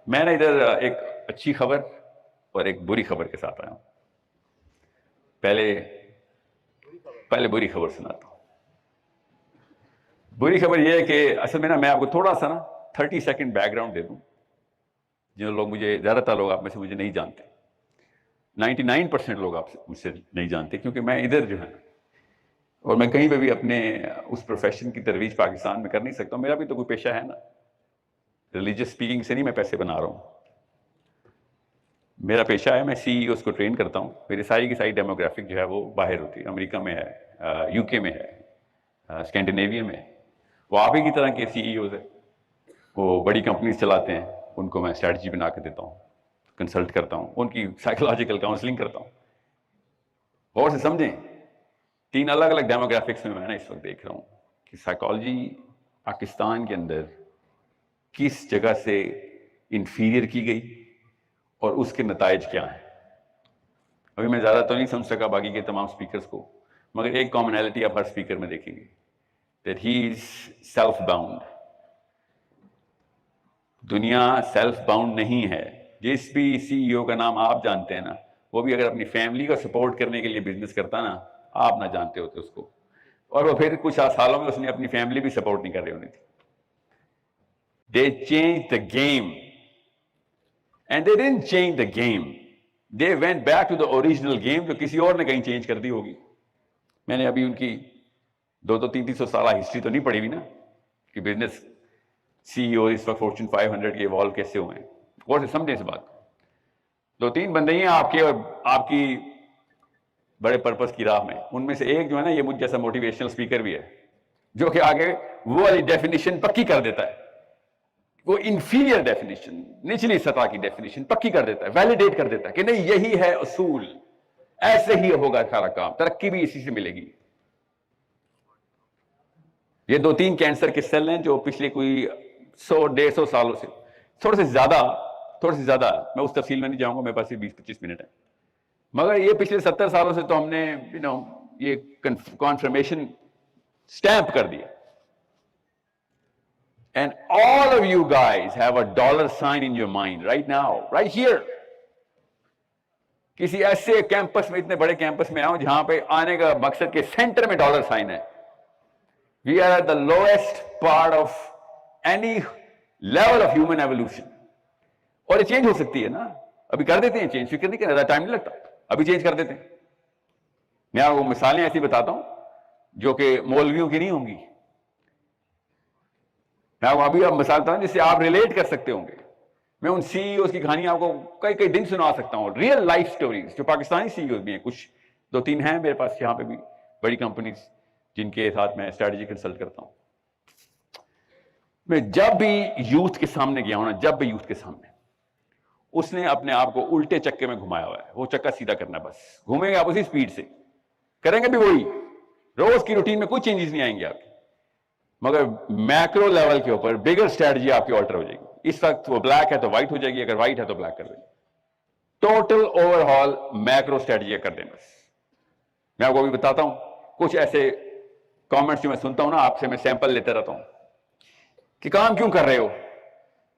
میں نے ادھر ایک اچھی خبر اور ایک بری خبر کے ساتھ آیا ہوں. پہلے بری خبر سناتا ہوں. بری خبر یہ ہے کہ اصل میں میں آپ کو تھوڑا سا 30 سیکنڈ بیک گراؤنڈ دے دوں. جن لوگ مجھے، زیادہ تر لوگ آپ میں سے مجھے نہیں جانتے، 99% لوگ آپ مجھ سے نہیں جانتے، کیونکہ میں ادھر جو ہے اور میں کہیں پہ بھی اپنے اس پروفیشن کی ترویج پاکستان میں کر نہیں سکتا ہوں. میرا بھی تو کوئی پیشہ ہے نا، ریلیجیس اسپیکنگ سے نہیں میں پیسے بنا رہا ہوں. میرا پیشہ ہے، میں CEOs کو ٹرین کرتا ہوں. میری ساری کی ساری ڈیموگرافک جو ہے وہ باہر ہوتی ہے، امریکہ میں ہے، UK میں ہے، اسکینڈینیویا میں ہے. وہ آپ ہی کی طرح کے CEOs ہیں، وہ بڑی کمپنیز چلاتے ہیں. ان کو میں اسٹریٹجی بنا کے دیتا ہوں، کنسلٹ کرتا ہوں، ان کی سائیکولوجیکل کاؤنسلنگ کرتا ہوں. غور سے سمجھیں، 3 الگ الگ ڈیموگرافکس میں نا اس وقت دیکھ رہا ہوں کہ سائیکالوجی پاکستان کے اندر کس جگہ سے انفیریئر کی گئی اور اس کے نتائج کیا ہیں. ابھی میں زیادہ تو نہیں سمجھ سکا باقی کے تمام سپیکرز کو، مگر ایک کامنالٹی آپ ہر سپیکر میں دیکھیں گے، that he is self-bound. دنیا سیلف باؤنڈ نہیں ہے. جس بھی CEO کا نام آپ جانتے ہیں نا، وہ بھی اگر اپنی فیملی کو سپورٹ کرنے کے لیے بزنس کرتا نا، آپ نہ جانتے ہوتے اس کو، اور وہ پھر کچھ سالوں میں اس نے اپنی فیملی بھی سپورٹ نہیں کر رہی ہونی تھی. They changed the game. And they didn't change the game. They went back to the original game جو کسی اور نے کہیں چینج کر دی ہوگی. میں نے ابھی ان کی 200-300 سالہ ہسٹری تو نہیں پڑھی ہوئی نا، کہ بزنس CEO اس وقت فارچون 500 کے ایوالو کیسے ہوئے ہیں. غور سے سمجھیں اس بات کو. 2-3 بندے ہیں آپ کے اور آپ کی بڑے پرپس کی راہ میں. ان میں سے ایک جو ہے نا، یہ مجھ جیسا موٹیویشنل اسپیکر بھی ہے، جو کہ آگے وہ والی ڈیفینیشن پکی کر دیتا ہے. وہ انفیریئر ڈیفینیشن، نچلی سطح کی ڈیفینیشن پکی کر دیتا ہے، ویلیڈیٹ کر دیتا ہے کہ نہیں، یہی ہے اصول، ایسے ہی ہوگا سارا کام، ترقی بھی اسی سے ملے گی. یہ 2-3 کینسر کے سیل ہیں جو پچھلے کوئی 100-150 سالوں سے، تھوڑے سے زیادہ، میں اس تفصیل میں نہیں جاؤں گا، میرے پاس 20-25 منٹ ہے، مگر یہ پچھلے 70 سالوں سے تو ہم نے یہ کنفرمیشن سٹیمپ کر دیا. And all of you guys have a dollar sign in your mind right now, right here. کسی ایسے کیمپس میں، اتنے بڑے کیمپس میں آؤں جہاں پہ آنے کا مقصد کے سینٹر میں ڈالر سائن ہے. We are at the lowest part of any level of human evolution. اور یہ چینج ہو سکتی ہے نا، ابھی کر دیتے ہیں چینج، فکر نہیں کرنا، ٹائم نہیں لگتا، ابھی چینج کر دیتے ہیں. میں آپ کو مثالیں ایسی بتاتا ہوں جو کہ مولویوں کی نہیں ہوں گی. میں آپ کو ابھی مثال بتاتا ہوں جس سے آپ ریلیٹ کر سکتے ہوں گے. میں ان CEOs کی کہانی آپ کو کئی دن سنا سکتا ہوں، ریئل لائف سٹوریز، جو پاکستانی CEOs بھی ہیں، کچھ 2-3 ہیں میرے پاس یہاں پہ بھی، بڑی کمپنیز جن کے ساتھ میں اسٹریٹجی کنسلٹ کرتا ہوں. میں جب بھی یوتھ کے سامنے گیا ہوں نا، اس نے اپنے آپ کو الٹے چکے میں گھمایا ہوا ہے. وہ چکا سیدھا کرنا، بس گھومیں گے آپ اسی سپیڈ سے، کریں گے بھی وہی، روز کی روٹین میں کوئی چینجز نہیں آئیں گے آپ کی، مگر میکرو لیول کے اوپر بگر اسٹریٹجی آپ کی آلٹر ہو جائے گی. اس وقت وہ بلیک ہے تو وائٹ ہو جائے گی، اگر وائٹ ہے تو بلیک کر دیں گے. Total over hall macro strategy کر دیں. بس میں آپ کو ابھی بتاتا ہوں کچھ ایسے کامنٹس جو میں سنتا ہوں نا آپ سے، میں سیمپل لیتے رہتا ہوں کہ کام کیوں کر رہے ہو؟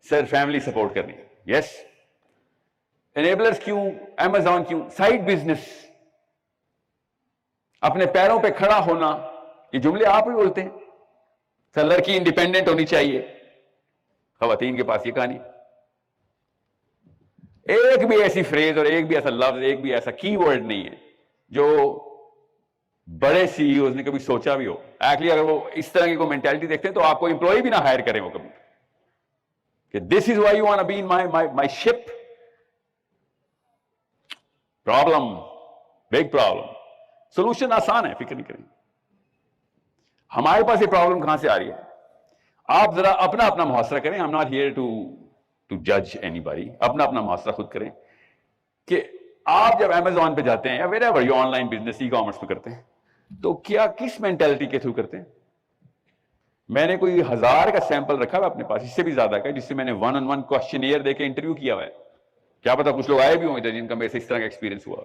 سر فیملی سپورٹ کرنی. یس. انیبلرز کیوں؟ امیزون کیوں؟ سائڈ بزنس، اپنے پیروں پہ کھڑا ہونا. یہ جملے آپ ہی بولتے ہیں. سر لڑکی انڈیپینڈنٹ ہونی چاہیے، خواتین کے پاس یہ کہانی. ایک بھی ایسی فریز اور ایک بھی ایسا لفظ، ایک بھی ایسا کی ورڈ نہیں ہے جو بڑے CEOs نے کبھی سوچا بھی ہو. ایکچولی اگر وہ اس طرح کی کوئی مینٹالٹی دیکھتے ہیں تو آپ کو امپلائی بھی نہ ہائر کریں وہ کبھی، کہ this is why you want to be in my ship. Problem, big problem. Solution آسان ہے، فکر نہیں کریں. ہمارے پاس یہ پرابلم کہاں سے آ رہی ہے؟ آپ ذرا اپنا محاصرہ کریں. I'm not here to judge anybody. اپنا محاصرہ خود کریں کہ آپ جب امیزون پہ جاتے ہیں یا wherever you on line business e commerce پہ کرتے ہیں تو کیا کس مینٹلٹی کے تھرو کرتے ہیں؟ میں نے کوئی 1000 کا سیمپل رکھا ہوا اپنے پاس، اس سے بھی زیادہ کا، جس سے میں نے 1-on-1 کوسچنیئر دے کے انٹرویو کیا ہوا ہے. کیا پتا کچھ لوگ آئے بھی ہوں ادھر جن کا میرے سے اس طرح کا ایکسپیرینس ہوا.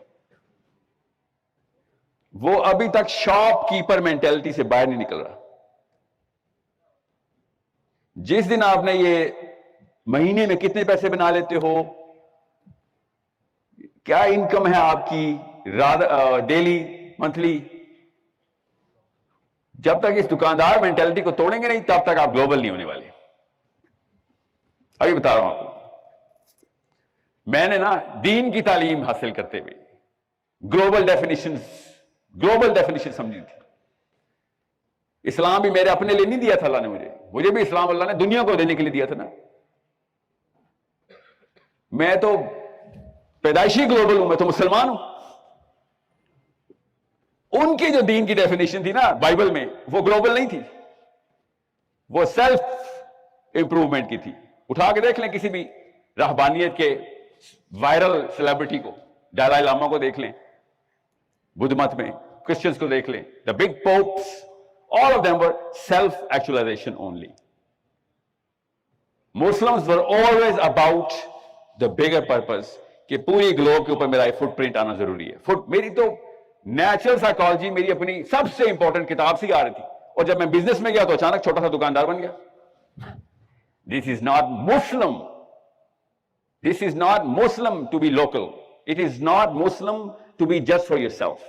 وہ ابھی تک شاپ کیپر مینٹلٹی سے باہر نہیں نکل رہا. جس دن آپ نے یہ مہینے میں کتنے پیسے بنا لیتے ہو, کیا انکم ہے آپ کی ڈیلی, منتھلی. جب تک اس دکاندار مینٹلٹی کو توڑیں گے نہیں تب تک آپ گلوبل نہیں ہونے والے. ابھی بتا رہا ہوں آپ کو, میں نے نا دین کی تعلیم حاصل کرتے ہوئے گلوبل ڈیفینیشن سمجھی تھی. اسلام بھی میرے اپنے لیے نہیں دیا تھا اللہ نے, مجھے بھی اسلام اللہ نے دنیا کو دینے کے لیے دیا تھا نا. میں تو پیدائشی گلوبل ہوں, میں تو مسلمان ہوں. ان کی جو دین کی ڈیفینیشن تھی نا بائبل میں, وہ گلوبل نہیں تھی, وہ سیلف امپروومنٹ کی تھی. اٹھا کے دیکھ لیں کسی بھی رہبانیت کے وائرل سیلیبریٹی کو, ڈالائی لاما کو دیکھ لیں, بدھ مت میں کرسچنز کو دیکھ لیں, the big popes, all of them were self-actualization only. Muslims were always about the bigger purpose کہ پوری گلوب کے اوپر میرا فٹ پرنٹ آنا ضروری ہے. میری تو نیچرل سائیکالوجی میری اپنی سب سے امپورٹنٹ کتاب سے آ رہی تھی, اور جب میں بزنس میں گیا تو اچانک چھوٹا سا دکاندار بن گیا. This is not Muslim. This is not Muslim to be local. It is not Muslim to be just for yourself.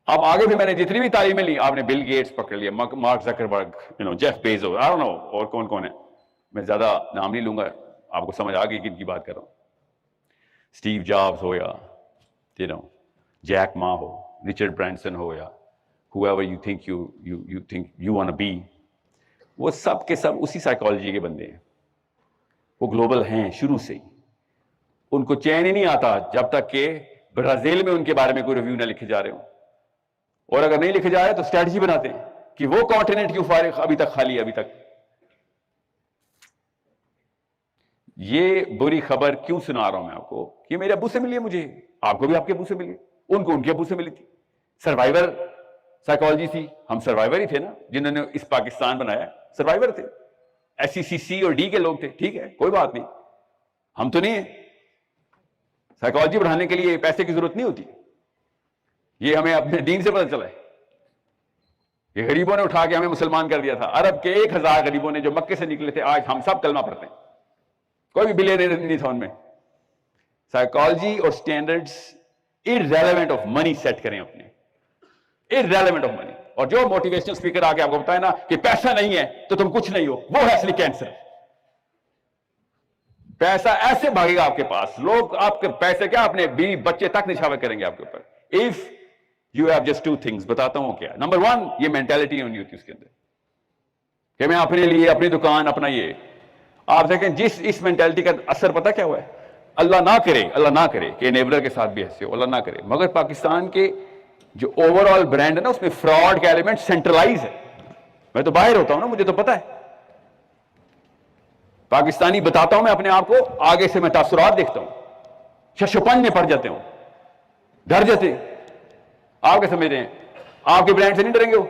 اب آگے بھی میں نے جتنی بھی تعلیمیں لی, آپ نے بل گیٹس پکڑ لیا, Mark Zuckerberg, Jeff Bezos, I don't know اور کون کون ہے, میں زیادہ نام نہیں لوں گا, آپ کو سمجھ آ گئی کن کی بات کر رہا ہوں. اسٹیو جابز ہو یا جیک ما ہو, رچرڈ برانسن ہو, یا whoever you think you want to be, وہ سب کے سب اسی سائیکالوجی کے بندے ہیں. وہ گلوبل ہیں شروع سے ہی. ان کو چین ہی نہیں آتا جب تک کہ برازیل میں ان کے بارے میں کوئی ریویو نہ لکھے جا رہے ہوں, اور اگر نہیں لکھے جا رہے تو اسٹریٹجی بناتے ہیں کہ وہ کانٹیننٹ کیوں فارغ ابھی تک خالی ہے. ابھی تک یہ بری خبر کیوں سنا رہا ہوں میں آپ کو, کہ میرے ابو سے ملی ہے مجھے, آپ کو بھی آپ کے ابو سے ملی, ان کو ان کے ابو سے ملی تھی. سروائیور سائیکالوجی تھی, ہم سروائیور ہی تھے نا, جنہوں نے اس پاکستان بنایا, سروائیور تھے. SEC اور D کے لوگ تھے, ٹھیک ہے کوئی بات نہیں, ہم تو نہیں ہیں. سائیکالوجی پڑھانے کے لیے پیسے کی ضرورت نہیں ہوتی, یہ ہمیں اپنے دین سے پتہ چلا ہے. یہ غریبوں نے اٹھا کے ہمیں مسلمان کر دیا تھا. عرب کے 1000 غریبوں نے جو مکے سے نکلے تھے, آج ہم سب کلمہ پڑھتے ہیں, کوئی بھی بلیئر نہیں تھا ان میں. سائیکالوجی اور standards irrelevant of money set کریں اپنے, irrelevant of money. اور جو موٹیویشنل اسپیکر آ کے آپ کو بتائے نا کہ پیسہ نہیں ہے تو تم کچھ نہیں ہو, وہ ہے اصلی کینسر. پیسہ ایسے بھاگے گا آپ کے پاس, لوگ آپ کے پیسے کیا اپنے بیوی بچے تک نچھاور کریں گے آپ کے اوپر. if you have just 2 things, بتاتا ہوں کیا. نمبر 1, یہ مینٹالٹی ہونی ہوتی ہے اس کے اندر کہ میں اپنے لیے, اپنی دکان, اپنا یہ. آپ دیکھیں جس اس مینٹالٹی کا اثر پتہ کیا ہوا ہے, اللہ نہ کرے کہ انیبلر کے ساتھ بھی ایسے ہو, اللہ نہ کرے, مگر پاکستان کے جو اوور آل برانڈ ہے نا, اس میں فراڈ کا ایلیمنٹ سینٹرلائز ہے. میں تو باہر ہوتا ہوں نا, مجھے تو پتا ہے, پاکستانی بتاتا ہوں میں اپنے آپ کو, آگے سے میں تاثرات دیکھتا ہوں, ششپنج میں پڑ جاتے ہوں, ڈر جاتے. آپ کیا سمجھتے ہیں آپ کے برانڈ سے نہیں ڈریں گے؟ وہ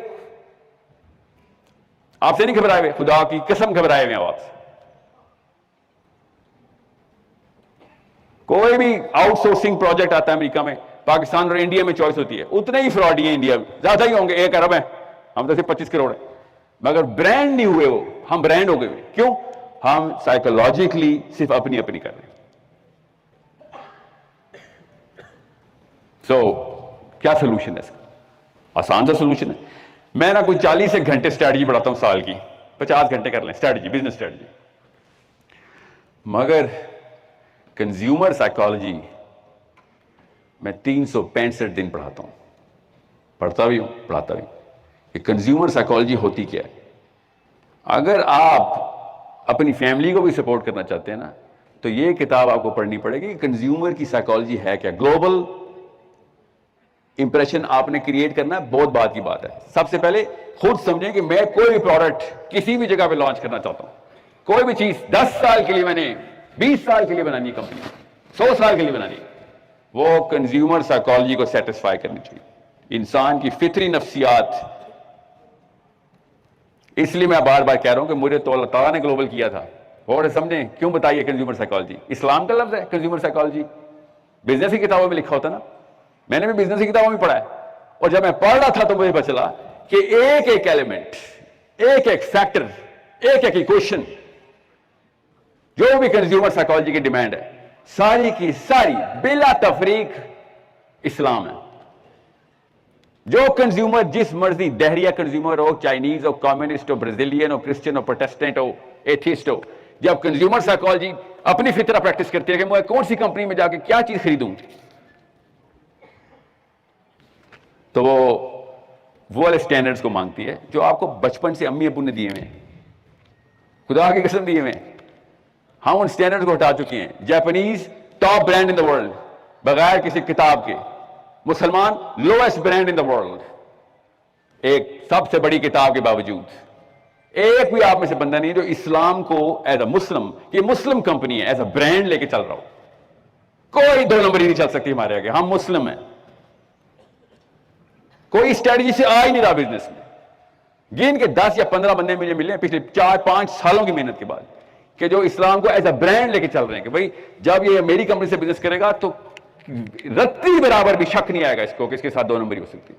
آپ سے نہیں گھبرائے ہوئے, خدا کی قسم گھبرائے ہوئے ہیں آپ سے. کوئی بھی آؤٹ سورسنگ پروجیکٹ آتا ہے امریکہ میں, پاکستان اور انڈیا میں چوائس ہوتی ہے, اتنے ہی فراڈ ہیں انڈیا میں, زیادہ ہی ہوں گے, 1 ارب ہیں, ہم تو صرف 25 کروڑ ہیں, مگر برانڈ نہیں ہوئے وہ, ہم برانڈ ہو گئے. کیوں؟ ہم سائیکولوجیکلی صرف اپنی کر رہے ہیں. کیا سولوشن ہے اس کا؟ آسان سا سولوشن ہے. میں نا کوئی 40 گھنٹے اسٹریٹجی پڑھاتا ہوں سال کی, 50 گھنٹے کر لیں اسٹریٹجی, بزنس اسٹریٹجی. مگر کنزیومر سائیکالوجی میں 365 دن پڑھاتا ہوں, پڑھتا بھی ہوں, پڑھاتا بھی. کہ کنزیومر سائیکالوجی ہوتی کیا ہے. اگر آپ اپنی فیملی کو بھی سپورٹ کرنا چاہتے ہیں نا, تو یہ کتاب آپ کو پڑھنی پڑے گی کہ کنزیومر کی سائیکالوجی ہے کیا. گلوبل امپریشن آپ نے کریٹ کرنا ہے, بہت بات کی بات ہے. سب سے پہلے خود سمجھیں کہ میں کوئی بھی پروڈکٹ کسی بھی جگہ پہ لانچ کرنا چاہتا ہوں, کوئی بھی چیز 10 سال کے لیے میں نے 20 سال کے لیے بنانی ہے, کمپنی 100 سال کے لیے بنانی ہے, وہ کنزیومر سائیکالوجی کو سیٹسفائی کرنی چاہیے, انسان کی فطری نفسیات. اس لیے میں بار بار کہہ رہا ہوں کہ مجھے تو اللہ تعالیٰ نے گلوبل کیا تھا. اور سمجھیں کیوں بتائیے کنزیومر سائیکالوجی, اسلام کا لفظ ہے کنزیومر سائیکالوجی, بزنس کی کتابوں میں لکھا ہوتا نا, میں نے بھی بزنس کی کتابوں میں پڑھا ہے. اور جب میں پڑھ رہا تھا تو مجھے پتا چلا کہ ایک ایلیمنٹ, ایک فیکٹر ایک ایک ایکویشن جو بھی کنزیومر سائیکالوجی کی ڈیمانڈ ہے ساری کی ساری بلا تفریق اسلام ہے. جو کنزیومر جس مرضی دہریہ کنزیومر ہو, چائنیز ہو, کمیونسٹ ہو, برازیلین ہو, کرسچن ہو, پروٹیسٹنٹ ہو, ایتھیسٹ ہو, جب کنزیومر سائیکالوجی اپنی فطرہ پریکٹس کرتی ہے کہ میں کون سی کمپنی میں جا کے کیا چیز خریدوں, تو وہ والے سٹینڈرڈز کو مانگتی ہے جو آپ کو بچپن سے امی ابو نے دیے ہوئے, خدا کی قسم دیے ہوئے. ہم ان سٹینڈرڈ کو ہٹا چکے ہیں. Japanese top brand in the world بغیر کسی کتاب کے, مسلمان lowest brand in the world ایک سب سے بڑی کتاب کے باوجود. ایک بھی آپ میں سے بندہ نہیں جو اسلام کو ایز اے مسلم, یہ مسلم کمپنی ہے, ایز اے برانڈ لے کے چل رہا ہو. کوئی دو نمبر ہی نہیں چل سکتی ہمارے آگے, ہم مسلم ہیں. کوئی اسٹریٹجی سے آ ہی نہیں رہا بزنس میں. گن کے 10 یا 15 بندے مجھے ملے ہیں پچھلے 4-5 سالوں کی محنت کے بعد کہ جو اسلام کو ایز اے برانڈ لے کے چل رہے ہیں کہ بھائی جب یہ میری کمپنی سے بزنس کرے گا تو رتی برابر بھی شک نہیں آئے گا اس کو کہ اس کے ساتھ 2 نمبری ہو سکتی.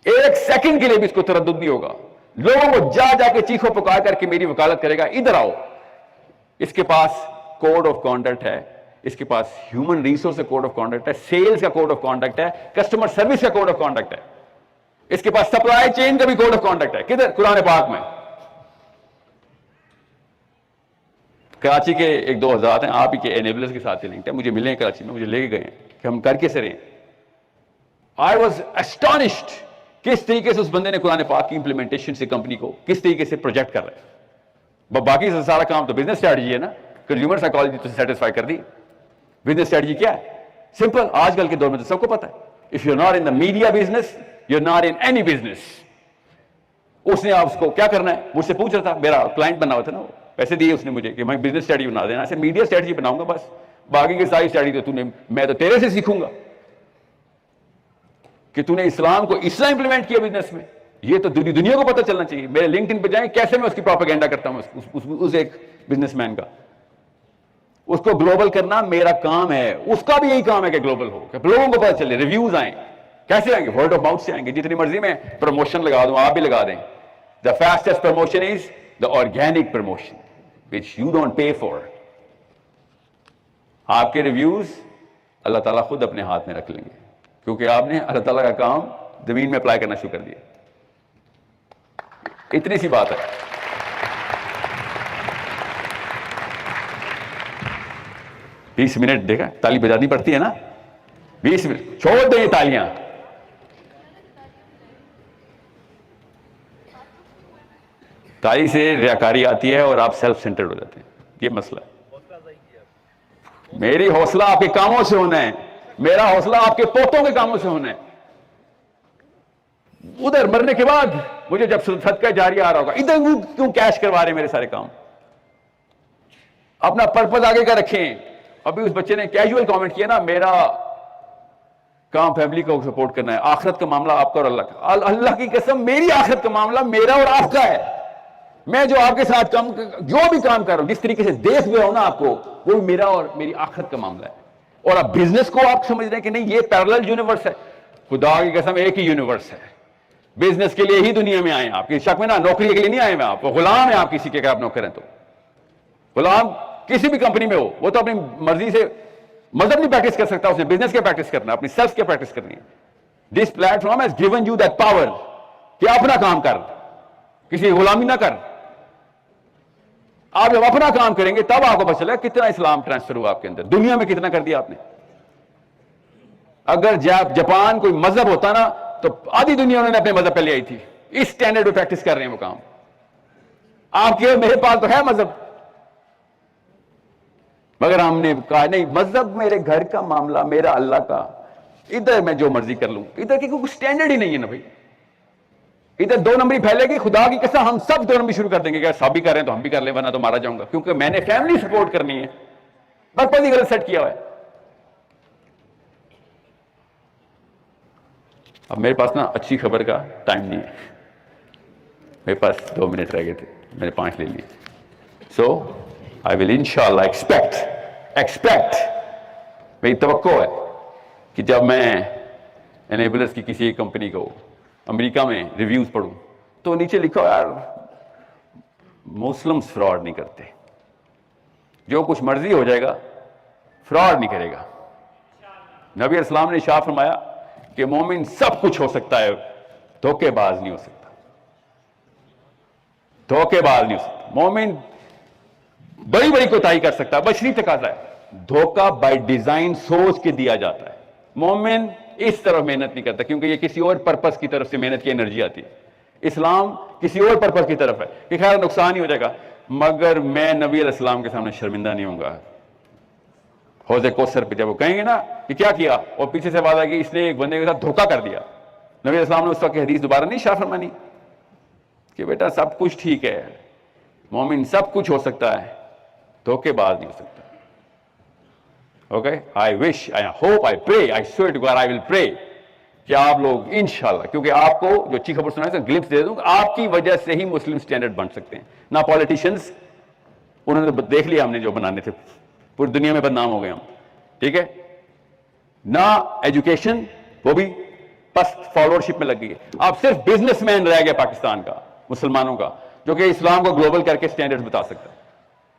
ایک سیکنڈ کے لیے بھی اس کو تردد نہیں ہوگا. لوگوں کو جا جا کے چیخو پکار کر کے میری وکالت کرے گا, ادھر آؤ. اس کے پاس کوڈ آف کانڈکٹ ہے, اس کے پاس ہیومن ریسورس کا کوڈ آف کانڈکٹ ہے, سیلز کا کوڈ آف کانڈکٹ ہے, کسٹمر سروس کا کوڈ آف کانڈکٹ ہے, اس کے پاس سپلائی چین کا بھی کوڈ آف کانڈکٹ ہے. کدھر؟ قرآن پاک میں. کراچی کے ایک 2 حضرات ہیں, آپ ہی کے انیبلرز کے ساتھ لنکڈ ہے, مجھے ملے ہیں کراچی میں, مجھے لے کے گئے ہیں کہ ہم کر کے سرے. آئی واز اسٹانشڈ کس طریقے سے اس بندے نے قرآن پاک کی امپلیمنٹیشن سے کمپنی کو کس طریقے سے پروجیکٹ کر رہا ہے. باقی سارا کام تو بزنس اسٹریٹجی ہے نا, کنزیومر سائیکالوجی تو سیٹسفائی کر دی. بزنس اسٹریٹجی کیا ہے؟ سمپل. آج کل کے دور میں تو سب کو پتا ہے, if you not in the media business you not in any business. اس نے آپ اس کو کیا کرنا ہے مجھ سے پوچھ رہا تھا, میرا کلائنٹ بنا ہوا تھا نا, وہ پیسے دیے اس نے مجھے کہ میں بزنس اسٹریٹجی بنا دینا. ایسے میڈیا اسٹریٹجی بناؤں گا بس, باقی کی ساری اسٹریٹجی تو میں تو تیرے سے سیکھوں گا کہ تو نے اسلام کو اس طرح امپلیمنٹ کیا بزنس میں. یہ تو دنیا کو پتہ چلنا چاہیے. میرے لنکڈ ان پہ جائیں کیسے میں اس کی پروپیگنڈا کرتا ہوں اس ایک بزنس مین کا. اس کو گلوبل کرنا میرا کام ہے, اس کا بھی یہی کام ہے کہ گلوبل ہو, کہ لوگوں کو پتہ چلے. ریویوز آئیں, کیسے آئیں گے؟ ورڈ آف ماؤتھ سے آئیں گے. جتنی مرضی میں پروموشن لگا دوں, آپ بھی لگا دیں. The fastest promotion is the organic promotion which you don't pay for. آپ کے ریویوز اللہ تعالیٰ خود اپنے ہاتھ میں رکھ لیں گے, کیونکہ آپ نے اللہ تعالیٰ کا کام زمین میں اپلائی کرنا شروع کر دیا. اتنی سی بات ہے. بیس منٹ دیکھا, تالی بجانی پڑتی ہے نا, 20 منٹ چھوڑ دیں تالیاں. تالی سے ریاکاری آتی ہے اور آپ سیلف سینٹرڈ ہو جاتے ہیں. یہ مسئلہ ہے. میری حوصلہ آپ کے کاموں سے ہونا ہے, میرا حوصلہ آپ کے پوتوں کے کاموں سے ہونا ہے. ادھر مرنے کے بعد مجھے جب صدقہ جاریہ آ رہا ہوگا, ادھر کیوں کیش کروا رہے میرے سارے کام. اپنا پرپز آگے کا رکھیں. ابھی اس بچے نے کیجول کامنٹ کیا نا, میرا کام فیملی کو سپورٹ کرنا ہے, آخرت کا معاملہ آپ کا اور اللہ کا. اللہ کی قسم میری آخرت کا معاملہ میرا اور آپ کا ہے. میں جو آپ کے ساتھ جو بھی کام کر رہا ہوں, جس طریقے سے دیکھ گیا ہوں نا آپ کو, وہ میرا اور میری آخرت کا معاملہ ہے. اور اب بزنس کو آپ سمجھ رہے ہیں کہ نہیں یہ پیرلل یونیورس ہے. خدا کی قسم ایک ہی یونیورس ہے. بزنس کے لیے ہی دنیا میں آئے ہیں آپ, کی شک میں نا, نوکری کے لیے نہیں آئے ہیں آپ. غلام ہیں آپ کسی کے, آپ نوکر ہیں تو غلام کسی بھی کمپنی میں ہو, وہ تو اپنی مرضی سے مذہب نہیں پریکٹس کر سکتا, اس نے بزنس کے پریکٹس کرنا ہے, اپنی سیلف کے پریکٹس کرنی ہے. This platform has given you that power کہ اپنا کام کر, کسی غلامی نہ کر. آپ جب اپنا کام کریں گے تب آپ کو پتہ چلے کتنا اسلام ٹرانسفر ہوا آپ کے اندر, دنیا میں کتنا کر دیا آپ نے. اگر جاپان کوئی مذہب ہوتا نا تو آدھی دنیا انہوں نے اپنے مذہب پہ لے آئی تھی. اس سٹینڈرڈ پہ پریکٹس کر رہے ہیں وہ کام. آپ کے میرے پاس تو ہے مذہب, مگر ہم نے کہا نہیں, مذہب میرے گھر کا معاملہ, میرا اللہ کا. ادھر میں جو مرضی کر لوں, ادھر کی کوئی سٹینڈرڈ ہی نہیں ہے نا بھائی. ادھر 2 نمبری پھیلے گی, خدا کی قسم ہم سب 2 نمبری شروع کر دیں گے کہ سب بھی کر رہے ہیں تو ہم بھی کر لیں, ورنہ تو مارا جاؤں گا, کیونکہ میں نے فیملی سپورٹ کرنی ہے. پرپز ہی غلط سیٹ کیا ہوا ہے. اب میرے پاس نا اچھی خبر کا ٹائم نہیں ہے, میرے پاس 2 منٹ رہ گئے تھے, میں نے 5 لے لیے. سو آئی ول انشاءاللہ ایکسپیکٹ, میری توقع ہے کہ جب میں انیبلرز کی کسی ایک کمپنی کو امریکہ میں ریویوز پڑھوں تو نیچے لکھو یار مسلمس فراڈ نہیں کرتے. جو کچھ مرضی ہو جائے گا فراڈ نہیں کرے گا. نبی علیہ السلام نے ارشاد فرمایا کہ مومن سب کچھ ہو سکتا ہے, دھوکے باز نہیں ہو سکتا. دھوکے باز نہیں ہو سکتا. مومن بڑی بڑی کوتاہی کر سکتا ہے, بشری تقاضا ہے. دھوکہ بائی ڈیزائن سوچ کے دیا جاتا ہے. مومن اس طرح محنت نہیں کرتا کیونکہ یہ کسی اور پرپس کی طرف سے محنت کی انرجی آتی ہے. اسلام کسی اور پرپس کی طرف ہے کہ خیر نقصان ہی ہو جائے گا, مگر میں نبی علیہ السلام کے سامنے شرمندہ نہیں ہوں گا. حوض کوثر پہ جب وہ کہیں گے نا کہ کیا کیا, اور پیچھے سے بات آئے گی اس نے ایک بندے کے ساتھ دھوکہ کر دیا, نبی علیہ السلام نے اس وقت حدیث دوبارہ نہیں شاہ فرمانی کہ بیٹا سب کچھ ٹھیک ہے, مومن سب کچھ ہو سکتا ہے, دھوکے باز نہیں ہو سکتا. Okay, I wish, I hope, آئی پرے, آئی سویئر ٹو گاڈ, آئی ول پرے کہ آپ لوگ انشاءاللہ, کیونکہ آپ کو جو اچھی خبر سنا ہے گلپس دے دوں, آپ کی وجہ سے ہی مسلم سٹینڈرڈ بن سکتے ہیں. نہ پالیٹیشنز, انہوں نے دیکھ لیا ہم نے جو بنانے تھے, پوری دنیا میں بدنام ہو گئے ہم, ٹھیک ہے. نہ ایجوکیشن, وہ بھی پست فالوورشپ میں لگ گئی ہے. آپ صرف بزنس مین رہ گئے پاکستان کا, مسلمانوں کا, جو کہ اسلام کو گلوبل کر کے سٹینڈرڈ بتا سکتا ہے.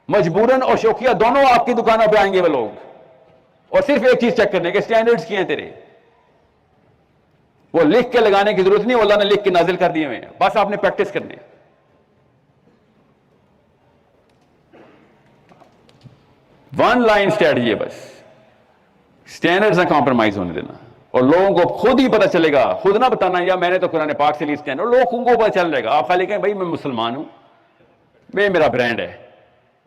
مجبوراً اور شوقیہ دونوں آپ کی دکانوں پہ آئیں گے وہ لوگ, اور صرف ایک چیز چیک کرنے کے سٹینڈرڈز کیا ہیں تیرے. وہ لکھ کے لگانے کی ضرورت نہیں, اللہ نے لکھ کے نازل کر دیے ہوئے ہیں, بس آپ نے پریکٹس کرنے. ون لائن اسٹریٹجی ہے بس, سٹینڈرڈز نہ کمپرومائز ہونے دینا, اور لوگوں کو خود ہی پتہ چلے گا, خود نہ بتانا یا میں نے تو قرآن پاک سے لی سٹینڈرڈ, لوگوں کو پتہ چل جائے گا. آپ خالی کہیں بھائی میں مسلمان ہوں, میرا برانڈ ہے,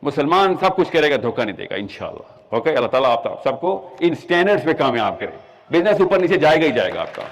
مسلمان سب کچھ کرے گا, دھوکہ نہیں دے گا انشاءاللہ. اوکے, اللہ تعالیٰ آپ سب کو ان سٹینڈرڈز پہ کامیاب کرے. بزنس اوپر نیچے جائے گا ہی جائے گا آپ کا.